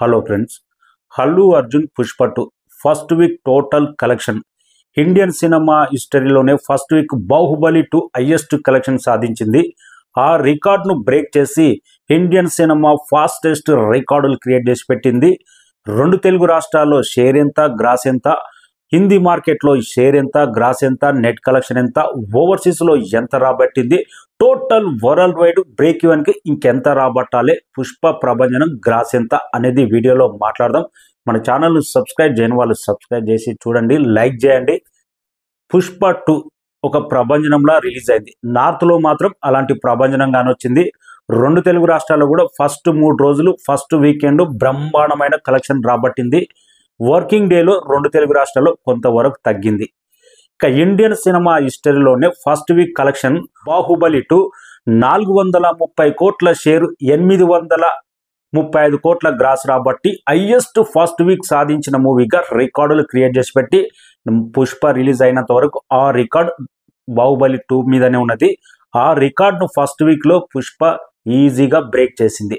Hello friends, Allu Arjun Pushpa 2 first week total collection Indian cinema హిస్టరీలోనే first week Baahubali 2 highest collection సాధించింది. ఆ రికార్డును బ్రేక్ చేసి ఇండియన్ సినిమా ఫాస్టెస్ట్ రికార్డులు క్రియేట్ చేసి పెట్టింది. రెండు తెలుగు రాష్ట్రాల్లో షేర్ ఎంత, గ్రాస్ ఎంత, హిందీ మార్కెట్లో షేర్ ఎంత, గ్రాస్ ఎంత, నెట్ కలెక్షన్ ఎంత, ఓవర్సీస్లో ఎంత రాబట్టింది, టోటల్ వరల్డ్ వైడ్ బ్రేక్ ఈవెన్కి ఇంకెంత రాబట్టాలి, పుష్ప ప్రభంజనం గ్రాస్ ఎంత అనేది వీడియోలో మాట్లాడదాం. మన ఛానల్ను సబ్స్క్రైబ్ చేయని వాళ్ళు సబ్స్క్రైబ్ చేసి చూడండి, లైక్ చేయండి. పుష్ప 2 ఒక ప్రభంజనంలా రిలీజ్ అయింది. నార్త్లో మాత్రం అలాంటి ప్రభంజనంగానే వచ్చింది. రెండు తెలుగు రాష్ట్రాల్లో కూడా ఫస్ట్ 3 రోజులు ఫస్ట్ వీకెండ్ బ్రహ్మాండమైన కలెక్షన్ రాబట్టింది. వర్కింగ్ డేలో రెండు తెలుగు రాష్ట్రాల్లో కొంతవరకు తగ్గింది. ఇక ఇండియన్ సినిమా హిస్టరీలోనే ఫస్ట్ వీక్ కలెక్షన్ బాహుబలి 2 430 కోట్ల షేరు, 835 కోట్ల గ్రాస్ రాబట్టి హైయెస్ట్ ఫస్ట్ వీక్ సాధించిన మూవీగా రికార్డులు క్రియేట్ చేసి పెట్టి పుష్ప రిలీజ్ అయినంత వరకు ఆ రికార్డ్ బాహుబలి 2 మీదనే ఉన్నది. ఆ రికార్డును ఫస్ట్ వీక్లో పుష్ప ఈజీగా బ్రేక్ చేసింది.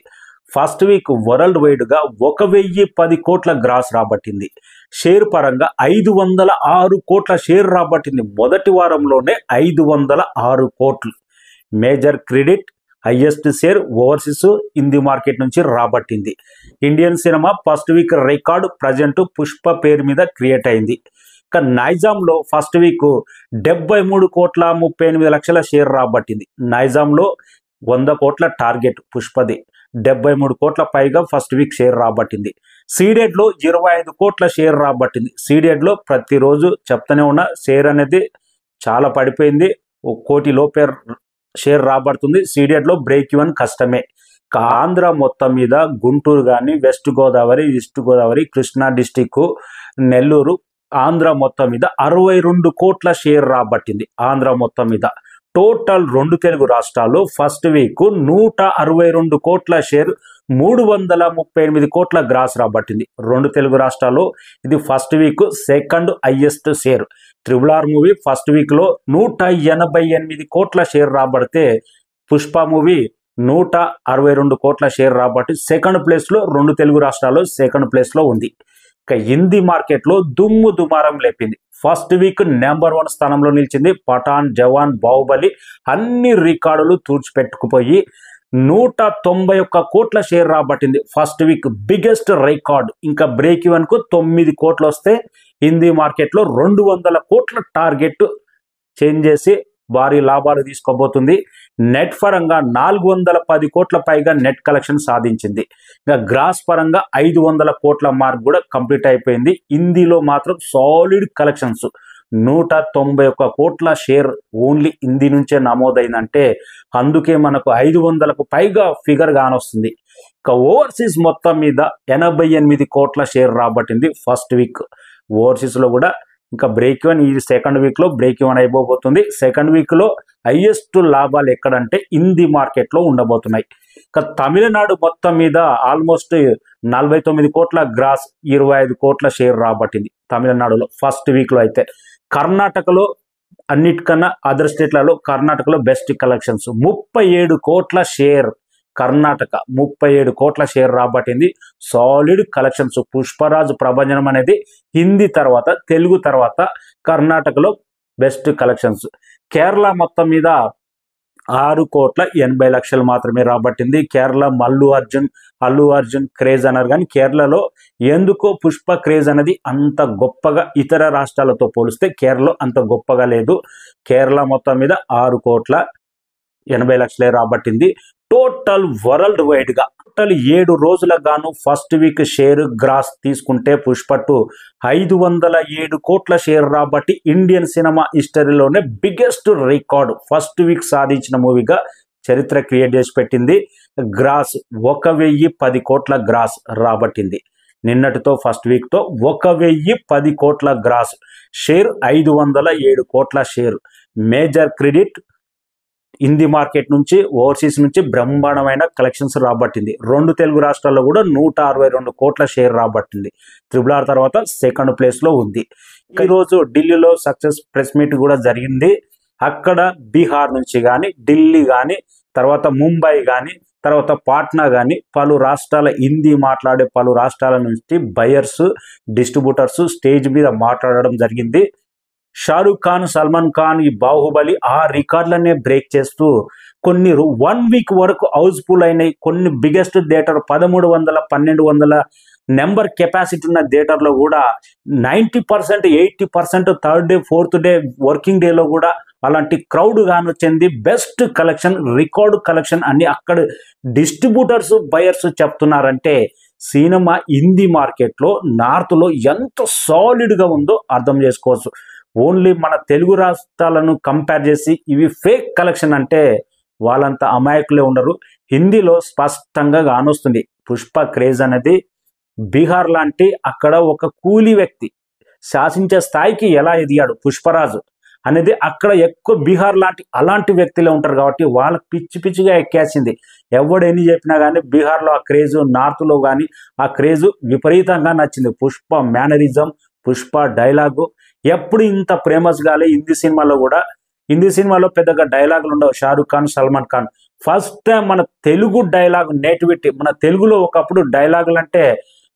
ఫస్ట్ వీక్ వరల్డ్ వైడ్గా 1010 కోట్ల గ్రాస్ రాబట్టింది. షేర్ పరంగా 506 కోట్ల షేర్ రాబట్టింది. మొదటి వారంలోనే 506 కోట్లు. Major credit highest share overseas Hindi market నుంచి రాబట్టింది. Indian cinema first week record present Pushpa పేరు మీద క్రియేట్ అయింది. ఇక నైజాంలో ఫస్ట్ వీక్ 73 కోట్ల 38 లక్షల షేర్ రాబట్టింది. నైజాంలో 100 కోట్ల టార్గెట్ పుష్పది, 73 కోట్ల పైగా ఫస్ట్ వీక్ షేర్ రాబట్టింది. సీడెడ్లో 25 కోట్ల షేర్ రాబట్టింది. సీడెడ్లో ప్రతిరోజు చెప్తూనే ఉన్న షేర్ అనేది చాలా పడిపోయింది. 1 కోటి లోపే షేర్ రాబడుతుంది. సీడెడ్లో బ్రేక్ ఈవెన్ కష్టమే. ఆంధ్ర మొత్తం మీద గుంటూరు కానీ, west Godavari, east Godavari, Krishna district, Nellore, Andhra మొత్తం మీద 62 కోట్ల షేర్ రాబట్టింది. ఆంధ్ర మొత్తం మీద టోటల్ రెండు తెలుగు రాష్ట్రాల్లో ఫస్ట్ వీక్ 162 కోట్ల షేర్, 338 కోట్ల గ్రాస్ రాబట్టింది. రెండు తెలుగు రాష్ట్రాల్లో ఇది first week second highest share. RRR movie first వీక్లో 188 కోట్ల షేర్ రాబడితే పుష్ప మూవీ 162 కోట్ల షేర్ రాబట్టి సెకండ్ ప్లేస్లో రెండు తెలుగు రాష్ట్రాల్లో సెకండ్ ప్లేస్లో ఉంది. ఇక హిందీ మార్కెట్లో దుమ్ము దుమారం లేపింది. ఫస్ట్ వీక్ నెంబర్ 1 స్థానంలో నిలిచింది. పఠాన్, జవాన్, బాహుబలి అన్ని రికార్డులు తుడిచిపెట్టుకుపోయి 191 కోట్ల షేర్ రాబట్టింది. First week biggest record. ఇంకా బ్రేక్ ఈవెన్కు 9 కోట్లు వస్తే హిందీ మార్కెట్లో 200 కోట్ల టార్గెట్ చేంజ్ చేసి భారీ లాభాలు తీసుకోబోతుంది. నెట్ పరంగా 410 కోట్ల పైగా నెట్ కలెక్షన్ సాధించింది. ఇంకా గ్రాస్ పరంగా 500 కోట్ల మార్క్ కూడా కంప్లీట్ అయిపోయింది. హిందీలో మాత్రం సాలిడ్ కలెక్షన్స్ 191 కోట్ల షేర్ ఓన్లీ హిందీ నుంచే నమోదైందంటే అందుకే మనకు 500కు పైగా ఫిగర్ కానొస్తుంది. ఇక ఓవర్సీస్ మొత్తం మీద 88 కోట్ల షేర్ రాబట్టింది ఫస్ట్ వీక్. ఓవర్సీస్లో కూడా ఇంకా బ్రేక్ ఈవెన్ ఈ సెకండ్ వీక్లో బ్రేక్ ఈవెన్ అయిపోతుంది. సెకండ్ వీక్లో హైయెస్ట్ లాభాలు ఎక్కడంటే హిందీ మార్కెట్లో ఉండబోతున్నాయి. ఇక తమిళనాడు మొత్తం మీద ఆల్మోస్ట్ 49 కోట్ల గ్రాస్, 25 కోట్ల షేర్ రాబట్టింది తమిళనాడులో ఫస్ట్ వీక్లో. అయితే కర్ణాటకలో అన్నిటికన్నా అదర్ స్టేట్లలో కర్ణాటకలో బెస్ట్ కలెక్షన్స్ 37 కోట్ల షేర్. కర్ణాటక 37 కోట్ల షేర్ రాబట్టింది. Solid collections. పుష్పరాజు ప్రభంజనం అనేది హిందీ తర్వాత, తెలుగు తర్వాత కర్ణాటకలో బెస్ట్ కలెక్షన్స్. కేరళ మొత్తం మీద 6 కోట్ల 80 లక్షలు మాత్రమే రాబట్టింది. కేరళ అల్లు అర్జున్ క్రేజ్ అన్నారు కానీ కేరళలో ఎందుకో పుష్ప క్రేజ్ అనేది అంత గొప్పగా ఇతర రాష్ట్రాలతో పోలిస్తే కేరళలో అంత గొప్పగా లేదు. కేరళ మొత్తం మీద 6 కోట్ల 80 లక్షలే రాబట్టింది. టోటల్ వరల్డ్ వైడ్గా టోటల్ 7 రోజులకు గాను ఫస్ట్ వీక్ షేర్ గ్రాస్ తీసుకుంటే పుష్ప 2 507 కోట్ల షేర్ రాబట్టి ఇండియన్ సినిమా హిస్టరీలోనే బిగ్గెస్ట్ రికార్డు ఫస్ట్ వీక్ సాధించిన మూవీగా చరిత్ర క్రియేట్ చేసి పెట్టింది. గ్రాస్ 1010 కోట్ల గ్రాస్ రాబట్టింది. నిన్నటితో ఫస్ట్ వీక్తో 1010 కోట్ల గ్రాస్ షేర్, 507 కోట్ల share. Major credit Hindi market నుంచి, ఓవర్సీస్ నుంచి బ్రహ్మాండమైన కలెక్షన్స్ రాబట్టింది. రెండు తెలుగు రాష్ట్రాల్లో కూడా 162 కోట్ల షేర్ రాబట్టింది. RRR తర్వాత సెకండ్ ప్లేస్లో ఉంది. ఈరోజు ఢిల్లీలో సక్సెస్ ప్రెస్ మీట్ కూడా జరిగింది. అక్కడ బీహార్ నుంచి కానీ, ఢిల్లీ కానీ, తర్వాత ముంబై కానీ, తర్వాత పాట్నా కానీ పలు రాష్ట్రాల హిందీ మాట్లాడే పలు రాష్ట్రాల నుంచి బయర్స్ డిస్ట్రిబ్యూటర్స్ స్టేజ్ మీద మాట్లాడడం జరిగింది. షారూక్ ఖాన్ సల్మాన్ ఖాన్ ఈ బాహుబలి ఆ రికార్డులనే బ్రేక్ చేస్తూ కొన్ని 1 వీక్ వరకు హౌస్ఫుల్ అయినాయి. కొన్ని బిగ్గెస్ట్ థియేటర్ 1300 1200 నెంబర్ కెపాసిటీ ఉన్న థియేటర్లో కూడా 90% 80% third day fourth day working డేలో కూడా అలాంటి క్రౌడ్ కానొచ్చింది. బెస్ట్ కలెక్షన్ రికార్డు కలెక్షన్ అని అక్కడ డిస్ట్రిబ్యూటర్స్ బయర్స్ చెప్తున్నారంటే సినిమా హిందీ మార్కెట్లో నార్త్లో ఎంత సాలిడ్గా ఉందో అర్థం చేసుకోవచ్చు. ఓన్లీ మన తెలుగు రాష్ట్రాలను కంపేర్ చేసి ఇవి ఫేక్ కలెక్షన్ అంటే వాళ్ళంతా అమాయకులే ఉండరు. హిందీలో స్పష్టంగా కానొస్తుంది. పుష్ప క్రేజ్ అనేది బీహార్ లాంటి అక్కడ ఒక కూలీ వ్యక్తి శాసించే స్థాయికి ఎలా ఎదిగాడు పుష్పరాజు అనేది అక్కడ ఎక్కువ బీహార్ లాంటి అలాంటి వ్యక్తులే ఉంటారు కాబట్టి వాళ్ళకి పిచ్చి పిచ్చిగా ఎక్కేసింది. ఎవడు ఎన్ని చెప్పినా కానీ బీహార్లో ఆ క్రేజు నార్త్లో కానీ ఆ క్రేజు విపరీతంగా నచ్చింది. పుష్ప మేనరిజం పుష్ప డైలాగు ఎప్పుడు ఇంత ఫేమస్ కాలే. హిందీ సినిమాలో కూడా హిందీ సినిమాలో పెద్దగా డైలాగులు ఉండవు. షారూక్ ఖాన్ సల్మాన్ ఖాన్ ఫస్ట్ టైం మన తెలుగు డైలాగ్ నేటివిటీ మన తెలుగులో ఒకప్పుడు డైలాగులు అంటే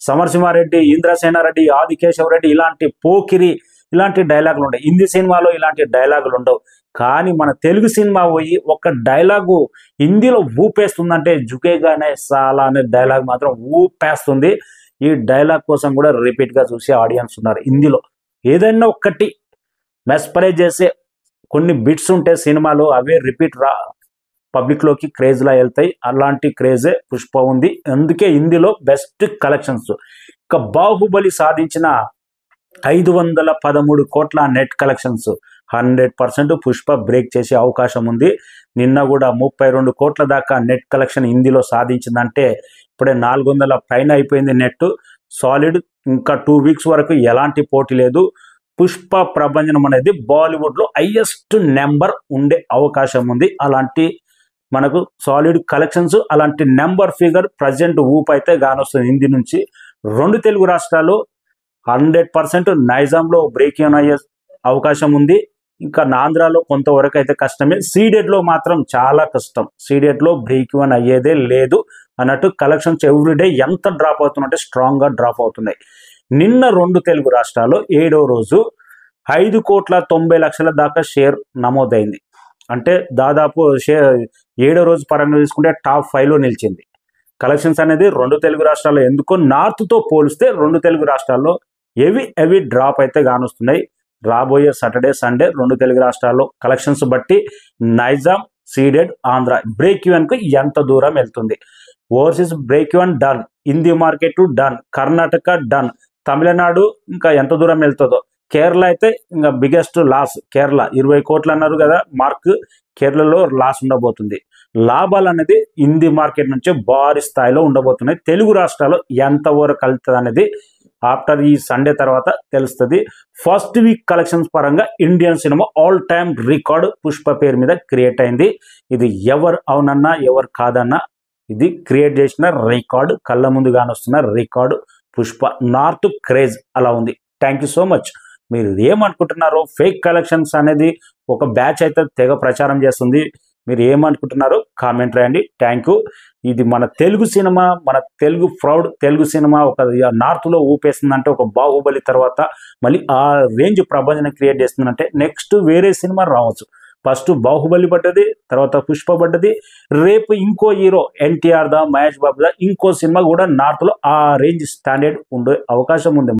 సమరసింహారెడ్డి ఇంద్రసేనారెడ్డి ఆదికేశవరెడ్డి ఇలాంటి పోకిరి ఇలాంటి డైలాగులు ఉంటాయి. హిందీ సినిమాలో ఇలాంటి డైలాగులు ఉండవు. కానీ మన తెలుగు సినిమా పోయి ఒక డైలాగు హిందీలో ఊపేస్తుందంటే జుకేగానే సాలా అనే డైలాగ్ మాత్రం ఊపేస్తుంది. ఈ డైలాగ్ కోసం కూడా రిపీట్గా చూసే ఆడియన్స్ ఉన్నారు. హిందీలో ఏదైనా ఒక్కటి మెస్పరైజ్ చేసే కొన్ని బిట్స్ ఉంటే సినిమాలో అవే రిపీట్ పబ్లిక్లోకి క్రేజ్లా వెళ్తాయి. అలాంటి క్రేజే పుష్ప ఉంది. అందుకే హిందీలో బెస్ట్ కలెక్షన్స్. ఇక బాహుబలి సాధించిన 513 కోట్ల నెట్ కలెక్షన్స్ 100% పుష్ప బ్రేక్ చేసే అవకాశం ఉంది. నిన్న కూడా 32 కోట్ల దాకా నెట్ కలెక్షన్ హిందీలో సాధించిందంటే ఇప్పుడే 400 పైన అయిపోయింది నెట్. సాలిడ్. ఇంకా 2 వీక్స్ వరకు ఎలాంటి పోటీ లేదు. పుష్ప ప్రభంజనం అనేది బాలీవుడ్లో హైయెస్ట్ నెంబర్ ఉండే అవకాశం ఉంది. అలాంటి మనకు సాలిడ్ కలెక్షన్స్ అలాంటి నెంబర్ ఫిగర్ ప్రజెంట్ ఊపు అయితే గానొస్తుంది హిందీ నుంచి. 2 తెలుగు రాష్ట్రాలు 100% నైజాంలో బ్రేక్ ఇన్ అయ్యే అవకాశం ఉంది. ఇంకా ఆంధ్రాలో కొంతవరకు అయితే కష్టమే. సీడెడ్లో మాత్రం చాలా కష్టం. సీడెడ్లో బ్రేక్ ఇన్ అయ్యేదే లేదు అన్నట్టు కలెక్షన్స్ ఎవ్రీడే ఎంత డ్రాప్ అవుతున్నట్టే స్ట్రాంగ్గా డ్రాప్ అవుతున్నాయి. నిన్న 2 తెలుగు రాష్ట్రాల్లో 7వ రోజు 5,90,00,000 దాకా షేర్ నమోదైంది. అంటే దాదాపు 7వ రోజు పరంగా తీసుకుంటే టాప్ 5లో నిలిచింది. కలెక్షన్స్ అనేది 2 తెలుగు రాష్ట్రాల్లో ఎందుకో నార్త్తో పోలిస్తే 2 తెలుగు రాష్ట్రాల్లో హెవీ డ్రాప్ అయితే కానొస్తున్నాయి. రాబోయే సాటర్డే సండే 2 తెలుగు రాష్ట్రాల్లో కలెక్షన్స్ బట్టి నైజాం సీడెడ్ ఆంధ్ర బ్రేక్ ఈవెన్కు ఎంత దూరం వెళ్తుంది. Overseas break even done. Hindi market done. Karnataka done. Tamil Nadu ఇంకా ఎంత దూరం వెళ్తుందో. కేరళ అయితే ఇంకా బిగ్గెస్ట్ లాస్. కేరళ 20 కోట్లు అన్నారు కదా మార్క్. కేరళలో లాస్ ఉండబోతుంది. లాభాలు అనేది హిందీ మార్కెట్ నుంచి భారీ స్థాయిలో ఉండబోతున్నాయి. తెలుగు రాష్ట్రాల్లో ఎంతవరకు కలుగుతుంది అనేది ఆఫ్టర్ ఈ సండే తర్వాత తెలుస్తుంది. ఫస్ట్ వీక్ కలెక్షన్స్ పరంగా Indian cinema all time record Pushpa పేరు మీద క్రియేట్ అయింది. ఇది ఎవరు అవునన్నా ఎవరు కాదన్నా ఇది క్రియేట్ చేసిన రికార్డు. కళ్ళ ముందు కానొస్తున్న రికార్డు పుష్ప. నార్త్ క్రేజ్ అలా ఉంది. Thank you so much. మీరు ఏమనుకుంటున్నారో ఫేక్ కలెక్షన్స్ అనేది ఒక బ్యాచ్ అయితే తెగ ప్రచారం చేస్తుంది. మీరు ఏమనుకుంటున్నారో కామెంట్ రాయండి. Thank you. ఇది మన తెలుగు సినిమా మన తెలుగు ప్రౌడ్ తెలుగు సినిమా ఒక నార్త్లో ఊపేస్తుందంటే ఒక బాహుబలి తర్వాత మళ్ళీ ఆ రేంజ్ ప్రభంజనం క్రియేట్ చేస్తుందంటే నెక్స్ట్ వేరే సినిమా రావచ్చు. ఫస్ట్ బాహుబలి పడ్డది, తర్వాత పుష్ప పడ్డది. రేపు ఇంకో హీరో ఎన్టీఆర్ దా మహేష్ బాబు దా ఇంకో సినిమా కూడా నార్త్లో ఆ రేంజ్ స్టాండర్డ్ ఉండే అవకాశం ఉంది.